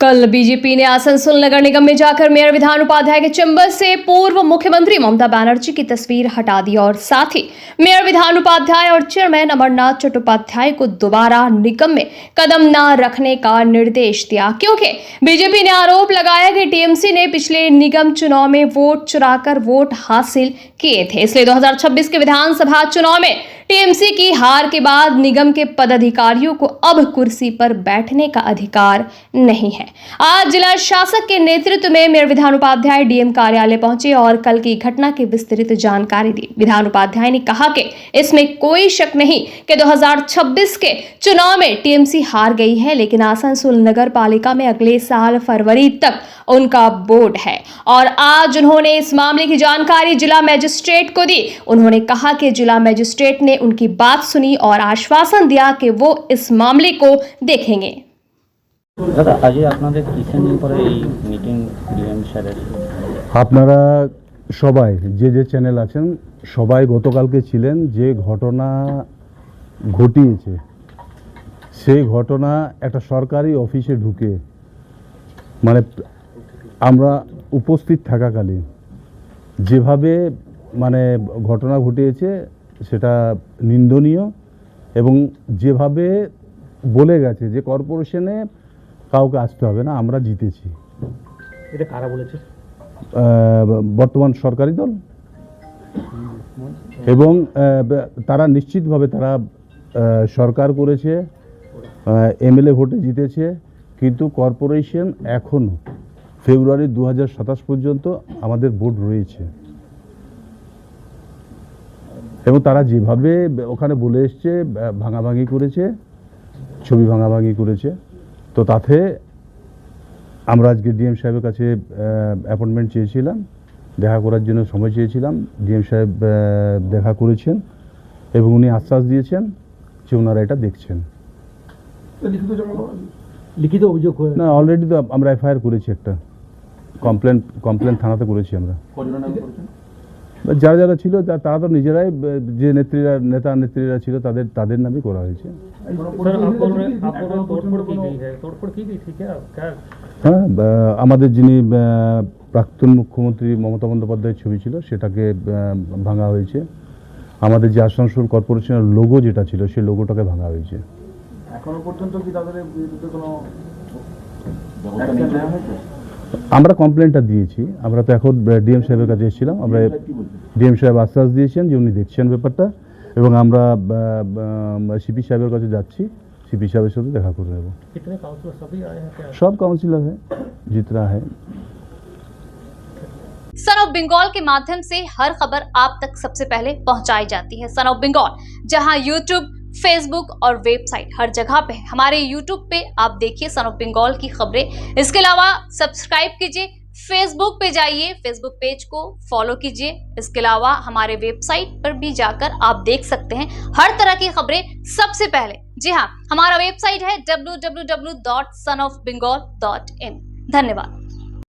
कल बीजेपी ने आसनसोल नगर निगम में जाकर मेयर विधान उपाध्याय के चैम्बर से पूर्व मुख्यमंत्री ममता बनर्जी की तस्वीर हटा दी और साथ ही मेयर विधान उपाध्याय और चेयरमैन अमरनाथ चट्टोपाध्याय को दोबारा निगम में कदम न रखने का निर्देश दिया, क्योंकि बीजेपी ने आरोप लगाया कि टीएमसी ने पिछले निगम चुनाव में वोट चुराकर वोट हासिल किए थे, इसलिए 2026 के विधानसभा चुनाव में टीएमसी की हार के बाद निगम के पदाधिकारियों को अब कुर्सी पर बैठने का अधिकार नहीं है। आज जिला शासक के नेतृत्व में मेयर विधान उपाध्याय डीएम कार्यालय पहुंचे और कल की घटना की विस्तृत जानकारी दी। विधान उपाध्याय ने कहा कि इसमें कोई शक नहीं कि 2026 के चुनाव में टीएमसी हार गई है, लेकिन आसनसोल नगर पालिका में अगले साल फरवरी तक उनका बोर्ड है और आज उन्होंने इस मामले की जानकारी जिला मजिस्ट्रेट को दी। उन्होंने कहा कि जिला मजिस्ट्रेट ने उनकी बात सुनी और आश्वासन दिया कि वो इस मामले को देखेंगे। দাদা আজকে আপনাদের কিসের নিয়ে পরে এই মিটিং ডিএম স্যারের? আপনারা সবাই যে চ্যানেল আছেন সবাই গতকালকে ছিলেন, যে ঘটনা ঘটিয়েছে সেই ঘটনা একটা সরকারি অফিসে ঢুকে মানে আমরা উপস্থিত থাকাকালীন যেভাবে মানে ঘটনা ঘটিয়েছে সেটা নিন্দনীয় এবং যেভাবে বলে গেছে যে কর্পোরেশনে কাউকে আসতে হবে না, আমরা জিতেছি। এটা কারা বলেছে? বর্তমান সরকারি দল এবং তারা নিশ্চিতভাবে তারা সরকার করেছে, এমএলএ ভোটে জিতেছে, কিন্তু কর্পোরেশন এখনও ফেব্রুয়ারি 2027 পর্যন্ত আমাদের বোর্ড রয়েছে এবং তারা যেভাবে ওখানে বলে এসছে ভাঙাভাঙি করেছে, ছবি ভাঙাভাঙি করেছে, তো তাতে আমরা আজকে ডিএম সাহেবের কাছে অ্যাপয়েন্টমেন্ট চেয়েছিলাম, দেখা করার জন্য সময় চেয়েছিলাম। ডিএম সাহেব দেখা করেছেন এবং উনি আশ্বাস দিয়েছেন যে ওনারা এটা দেখছেন। লিখিত অভিযোগ না, অলরেডি তো আমরা এফআইআর করেছি, একটা কমপ্লেন থানাতে করেছি আমরা। যারা যারা ছিল তারা তো নিজেরাই, যে নেতা নেত্রীরা ছিল তাদের নামই করা হয়েছে। হ্যাঁ, আমাদের যিনি প্রাক্তন মুখ্যমন্ত্রী মমতা বন্দ্যোপাধ্যায়ের ছবি ছিল সেটাকে ভাঙা হয়েছে। আমাদের যে আসানসোল কর্পোরেশনের লোগো যেটা ছিল সেই লোগোটাকে ভাঙা হয়েছে। এখনো পর্যন্ত কি তাদের বিরুদ্ধে কোনো আমরা কমপ্লেনটা দিয়েছি। আমরা তো এখন ডিএম সাহেবের কাছে এসেছিলাম, আমরা ডিএম সাহেব আশ্বাস দিয়েছেন যে উনি দেখছেন ব্যাপারটা এবং আমরা সিপি সাহেবের কাছে যাচ্ছি, সিপি সাহেবের সাথে দেখা করে নেব। সব काउंसिलर है जितना है। सन ऑफ बंगाल के माध्यम से हर खबर आप तक सबसे पहले पहुंचाई जाती है। सन ऑफ बंगाल जहां यूट्यूब, फेसबुक और वेबसाइट हर जगह पे है। हमारे यूट्यूब पे आप देखिए सन ऑफ बंगाल की खबरें। इसके अलावा सब्सक्राइब कीजिए, फेसबुक पे जाइए, फेसबुक पेज को फॉलो कीजिए। इसके अलावा हमारे वेबसाइट पर भी जाकर आप देख सकते हैं हर तरह की खबरें सबसे पहले। जी हाँ, हमारा वेबसाइट है www.sonofbengal.in। धन्यवाद।